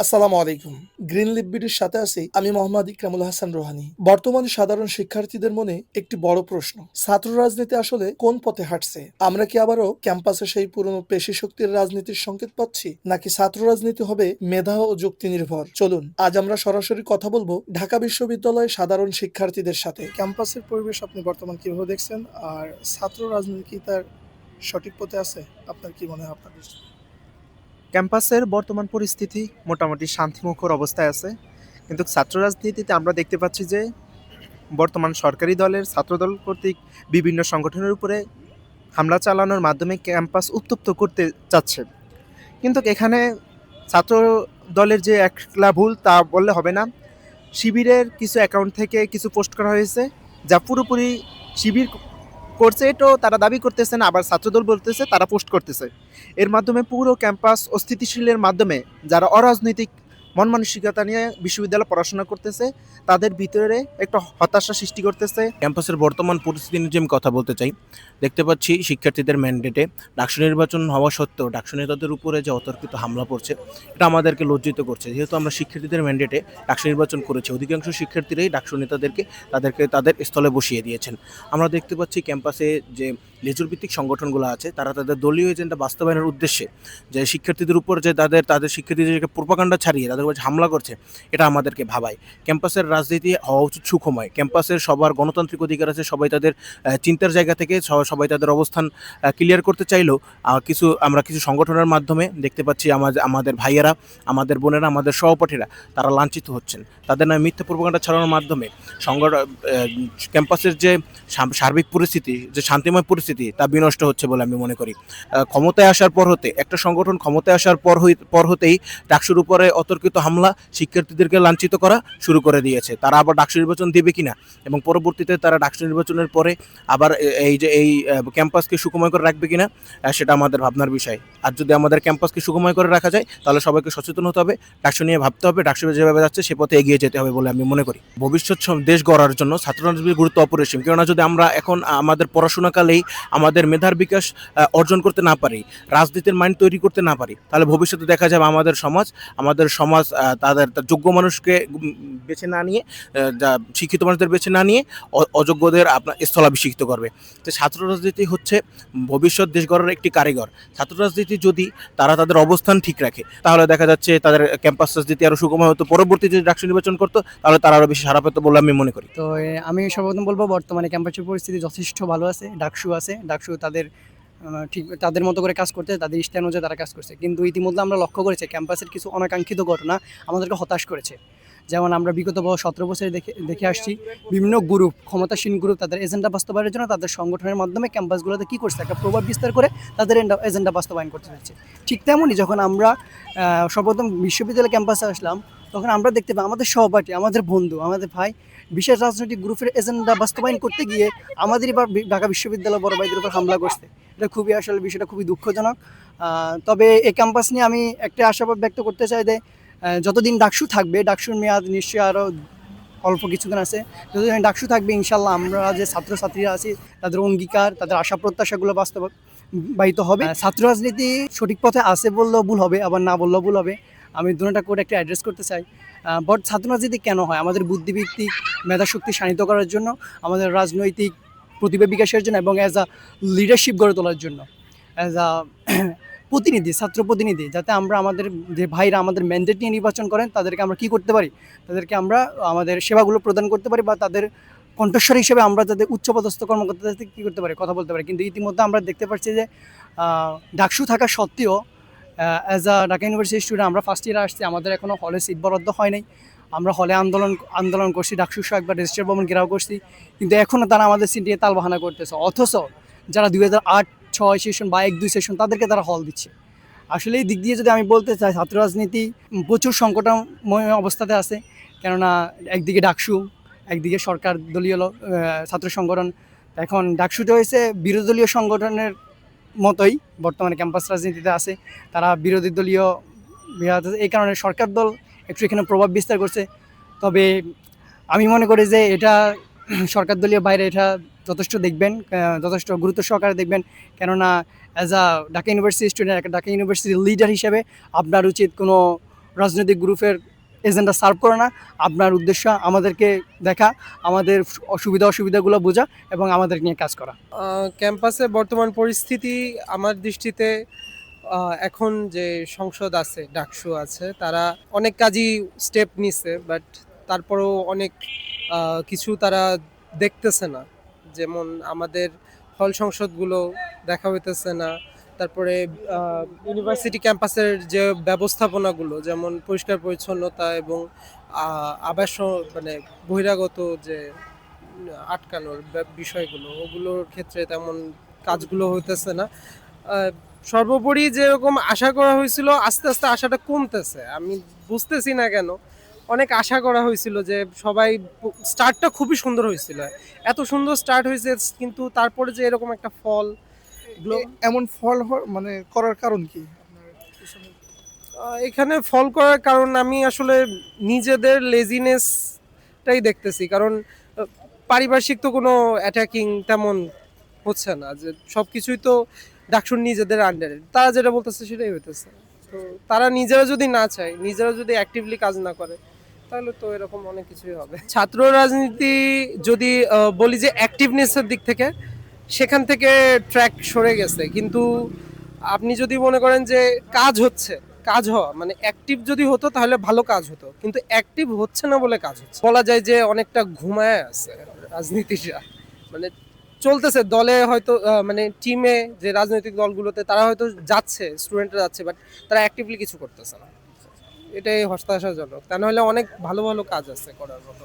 আসসালামু আলাইকুম। Green leaf বিডির সাথে আছি আমি মোহাম্মদ ইকরামুল হাসান রোহানী। বর্তমানে সাধারণ শিক্ষার্থীদের মনে একটি বড় প্রশ্ন, ছাত্র রাজনীতি আসলে কোন পথে হাঁটছে? আমরা কি আবারও ক্যাম্পাসে সেই পুরনো পেশি শক্তির রাজনীতির সংকেত পাচ্ছি, নাকি ছাত্র রাজনীতি হবে মেধা ও যুক্তি নির্ভর? চলুন আজ আমরা সরাসরি কথা বলবো ঢাকা বিশ্ববিদ্যালয়ের সাধারণ শিক্ষার্থীদের সাথে। ক্যাম্পাসের পরিবেশ আপনি বর্তমান কিভাবে দেখছেন, আর ছাত্র রাজনীতি কি তার সঠিক পথে আছে? আপনার কি মনে হয় আপনার দৃষ্টিতে? ক্যাম্পাসের বর্তমান পরিস্থিতি মোটামুটি শান্তিমুখর অবস্থায় আছে। কিন্তু ছাত্র রাজনীতিতে আমরা দেখতে পাচ্ছি যে বর্তমান সরকারি দলের ছাত্রদল কর্তৃক বিভিন্ন সংগঠনের উপরে হামলা চালানোর মাধ্যমে ক্যাম্পাস উত্তপ্ত করতে চাচ্ছে। কিন্তু এখানে ছাত্র দলের যে একলা ভুল তা বললে হবে না। শিবিরের কিছু অ্যাকাউন্ট থেকে কিছু পোস্ট করা হয়েছে, যা পুরোপুরি শিবির করছে, এটাও তারা দাবি করতেছে না, আবার ছাত্রদল বলতেছে তারা পোস্ট করতেছে। এর মাধ্যমে পুরো ক্যাম্পাস অস্থিতিশীলের মাধ্যমে যারা অরাজনৈতিক মন মানসিকতা নিয়ে বিশ্ববিদ্যালয়ে পড়াশোনা করতেছে তাদের ভিতরে একটা হতাশা সৃষ্টি করতেছে। ক্যাম্পাসের বর্তমান পরিস্থিতি নিয়ে যদি আমি কথা বলতে চাই, দেখতে পাচ্ছি শিক্ষার্থীদের ম্যান্ডেটে ডাকসু নির্বাচন হওয়া সত্ত্বেও ডাকসু নেতাদের উপরে যে অতর্কিত হামলা পড়ছে, এটা আমাদেরকে লজ্জিত করছে। যেহেতু আমরা শিক্ষার্থীদের ম্যান্ডেটে ডাকসু নির্বাচন করেছি, অধিকাংশ শিক্ষার্থীরাই ডাকসু নেতাদেরকে তাদের স্থলে বসিয়ে দিয়েছেন। আমরা দেখতে পাচ্ছি ক্যাম্পাসে যে লেজুর ভিত্তিক সংগঠনগুলো আছে, তারা তাদের দলীয় এজেন্ডা বাস্তবায়নের উদ্দেশ্যে যে শিক্ষার্থীদের উপর যে তাদের শিক্ষার্থীদেরকে প্রোপাগান্ডা ছাড়িয়ে তাদের উপর হামলা করছে, এটা আমাদেরকে ভাবায়। ক্যাম্পাসের রাজনীতি হওয়া উচিত সুখময়। ক্যাম্পাসের সবার গণতান্ত্রিক অধিকার আছে, সবাই তাদের চিন্তার জায়গা থেকে সবাই তাদের অবস্থান ক্লিয়ার করতে চাইলেও আমরা কিছু সংগঠনের মাধ্যমে দেখতে পাচ্ছি আমাদের ভাইয়েরা, আমাদের বোনেরা, আমাদের সহপাঠীরা তারা লাঞ্ছিত হচ্ছেন। তাদের নামে মিথ্যা প্রোপাগান্ডা ছড়ানোর মাধ্যমে ক্যাম্পাসের যে সার্বিক পরিস্থিতি, যে শান্তিময় পরিস্থিতি, তা বিনষ্ট হচ্ছে বলে আমি মনে করি। ক্ষমতায় আসার পর হতে একটা সংগঠন ক্ষমতায় আসার পর হতেই ডাকসুর উপরে অতর্কিত হামলা, শিক্ষার্থীদেরকে লাঞ্ছিত করা শুরু করে দিয়েছে। তারা আবার ডাকসু নির্বাচন দেবে কিনা এবং পরবর্তীতে তারা ডাকসু নির্বাচনের পরে আবার এই ক্যাম্পাসকে সুখময় করে রাখবে কিনা, সেটা আমাদের ভাবনার বিষয়। আর যদি আমাদের ক্যাম্পাসকে সুখময় করে রাখা যায়, তাহলে সবাইকে সচেতন হতে হবে, ডাকসু নিয়ে ভাবতে হবে, ডাকসু যেভাবে যাচ্ছে সে পথে এগিয়ে যেতে হবে বলে আমি মনে করি। ভবিষ্যৎ দেশ গড়ার জন্য ছাত্র রাজনীতির গুরুত্ব অপরিসীম। কেননা যদি আমরা এখন আমাদের পড়াশোনাকালেই আমাদের মেধার বিকাশ অর্জন করতে না পারি, রাজনীতির মাইন্ড তৈরি করতে না পারি, তাহলে ভবিষ্যতে দেখা যাবে আমাদের সমাজ তাদের যোগ্য মানুষকে বেছে না নিয়ে, যা শিক্ষিত মানুষদের বেছে না নিয়ে অযোগ্যদের আপনার স্থলাভিষিক্ত করবে। তো ছাত্র রাজনীতি হচ্ছে ভবিষ্যৎ দেশ গড়ার একটি কারিগর। ছাত্র রাজনীতি যদি তারা তাদের অবস্থান ঠিক রাখে, তাহলে দেখা যাচ্ছে তাদের ক্যাম্পাস রাজনীতি আরও সুগময় হতো। পরবর্তীতে যদি ডাকসু নির্বাচন করতো, তাহলে তারা আরও বেশি সাড়া পেত বলে আমি মনে করি। তো আমি সর্বপ্রথম বলবো বর্তমানে ক্যাম্পাসের পরিস্থিতি যথেষ্ট ভালো আছে। ডাকসু আছে, ডাকসু তাদের ঠিক তাদের মতো করে কাজ করতে, তাদের ইষ্টা অনুযায়ী তারা কাজ করছে। কিন্তু ইতিমধ্যে আমরা লক্ষ্য করেছি ক্যাম্পাসের কিছু অনাকাঙ্ক্ষিত ঘটনা আমাদেরকে হতাশ করেছে। যেমন আমরা বিগত 17 বছরে দেখে আসছি বিভিন্ন গ্রুপ, ক্ষমতাসীন গ্রুপ তাদের এজেন্ডা বাস্তবায়নের জন্য তাদের সংগঠনের মাধ্যমে ক্যাম্পাসগুলোতে কী করছে, একটা প্রভাব বিস্তার করে তাদের এজেন্ডা বাস্তবায়ন করতে চাইছে। ঠিক তেমনই যখন আমরা সর্বপ্রথম বিশ্ববিদ্যালয় ক্যাম্পাসে আসলাম, তখন আমরা দেখতে পাই আমাদের সহপাঠী, আমাদের বন্ধু, আমাদের ভাই বিশেষ রাজনৈতিক গ্রুপের এজেন্ডা বাস্তবায়ন করতে গিয়ে আমাদেরই বা ঢাকা বিশ্ববিদ্যালয় বড় ভাইদের উপর হামলা করছে। এটা খুবই আসলে বিষয়টা খুবই দুঃখজনক। তবে এই ক্যাম্পাস নিয়ে আমি একটা আশাবাদ ব্যক্ত করতে চাই যে যতদিন ডাকসু থাকবে, ডাকসুর মেয়াদ নিশ্চয়ই আরও অল্প কিছুদিন আছে, যতদিন ডাকসু থাকবে ইনশাল্লাহ আমরা যে ছাত্রছাত্রীরা আছি তাদের অঙ্গীকার, তাদের আশা প্রত্যাশাগুলো বাস্তবায়িত হবে। ছাত্র রাজনীতি সঠিক পথে আছে বললেও ভুল হবে, আবার না বললেও ভুল হবে। আমি দুটোটা করে একটা অ্যাড্রেস করতে চাই। ছাত্র রাজনীতি কেন হয়? আমাদের বুদ্ধিভিত্তিক মেধাশক্তি শানিত করার জন্য, আমাদের রাজনৈতিক প্রতিভা বিকাশের জন্য এবং অ্যাজ আ লিডারশিপ গড়ে তোলার জন্য, অ্যাজ আ প্রতিনিধি, ছাত্র প্রতিনিধি, যাতে আমরা আমাদের যে ভাইরা আমাদের ম্যান্ডেট নিয়ে নির্বাচন করেন তাদেরকে আমরা কী করতে পারি, তাদেরকে আমরা আমাদের সেবাগুলো প্রদান করতে পারি, বা তাদের কণ্ঠস্বর হিসেবে আমরা যাদের উচ্চপদস্থ কর্মকর্তাদের সাথে কী করতে পারি, কথা বলতে পারি। কিন্তু ইতিমধ্যে আমরা দেখতে পাচ্ছি যে ডাকসু থাকা সত্ত্বেও as a Dhaka university student আমরা ফার্স্ট ইয়ারে আসছি, আমাদের এখনও হলে সিট বরাদ্দ হয় নাই। আমরা হলে আন্দোলন করছি, ডাকসু সহ একবার রেজিস্ট্রার ভবন ঘেরাও করছি, কিন্তু এখনও তারা আমাদের সিট নিয়ে তালবাহানা করতেছে। অথচ যারা 2008-06 সেশন বা 1-2 সেশন তাদেরকে তারা হল দিচ্ছে। আসলে এই দিক দিয়ে যদি আমি বলতে চাই, ছাত্র রাজনীতি প্রচুর সংকটময় অবস্থাতে আছে। কেননা একদিকে ডাকসু, একদিকে সরকার দলীয় ছাত্র সংগঠন। এখন ডাকসুটা হয়েছে বিরোধী দলীয় সংগঠনের মতোই বর্তমানে ক্যাম্পাস রাজনীতিতে আছে, তারা বিরোধী দলীয়। এই কারণে সরকার দল একটু এখানে প্রভাব বিস্তার করছে। তবে আমি মনে করি যে এটা সরকার দলীয় বাইরে এটা যথেষ্ট দেখবেন, যথেষ্ট গুরুত্ব সহকারে দেখবেন। কেননা as a Dhaka university student, Dhaka ইউনিভার্সিটির লিডার হিসেবে আপনার উচিত কোনো রাজনৈতিক গ্রুপের এজেন্ডা সার্ভ করে না। আপনার উদ্দেশ্য আমাদেরকে দেখা, আমাদের অসুবিধাগুলো বোঝা এবং আমাদের নিয়ে কাজ করা। ক্যাম্পাসে বর্তমান পরিস্থিতি আমার দৃষ্টিতে এখন যে সংসদ আছে, ডাকসু আছে, তারা অনেক কাজই স্টেপ নিছে, বাট তারপরেও অনেক কিছু তারা দেখতেছে না। যেমন আমাদের হল সংসদগুলো দেখা হইতেছে না। তারপরে ইউনিভার্সিটি ক্যাম্পাসের যে ব্যবস্থাপনাগুলো, যেমন পরিষ্কার পরিচ্ছন্নতা এবং আবাস মানে বহিরাগত যে আটকানোর বিষয়গুলো, ওগুলোর ক্ষেত্রে তেমন কাজগুলো হইতেছে না। আহ, সর্বোপরি যেরকম আশা করা হয়েছিল, আস্তে আস্তে আশাটা কমতেছে। আমি বুঝতেছি না কেন। অনেক আশা করা হয়েছিল যে সবাই, স্টার্টটা খুবই সুন্দর হয়েছিল, এত সুন্দর স্টার্ট হয়েছে, কিন্তু তারপরে যে এরকম একটা ফল, এমন ফল মানে করার কারণ কি? এখানে ফল করার কারণ আমি আসলে নিজেদের লেজিনেসটাই দেখতেছি। কারণ পারিপার্শ্বিক তো কোনো অ্যাটাকিং তেমন হচ্ছে না, যে সব কিছুই তো ডাকসুর নিজেদের আন্ডারে, তারা যেটা বলতেছে সেটাই হইতেছে। তো তারা নিজেরা যদি না চায়, নিজেরা যদি অ্যাক্টিভলি কাজ না করে, তাহলে তো এরকম অনেক কিছুই হবে। ছাত্র রাজনীতি যদি বলি যে অ্যাক্টিভনেসের দিক থেকে, সেখান থেকে ট্র্যাক সরে গেছে। কিন্তু আপনি যদি মনে করেন যে কাজ হচ্ছে, কাজ হওয়া মানে অ্যাক্টিভ যদি হতো তাহলে ভালো কাজ হতো, কিন্তু অ্যাক্টিভ হচ্ছে না বলে কাজ হচ্ছে। বলা যায় যে অনেকটা ঘুমায় আছে রাজনীতিটা। মানে চলতেছে দলে হয়তো, মানে টিমে যে রাজনৈতিক দলগুলোতে তারা হয়তো যাচ্ছে, স্টুডেন্টরা যাচ্ছে, বাট তারা অ্যাক্টিভলি কিছু করতেছে না। এটাই হতাশাজনক। তা নাহলে অনেক ভালো ভালো কাজ আছে করার মতো।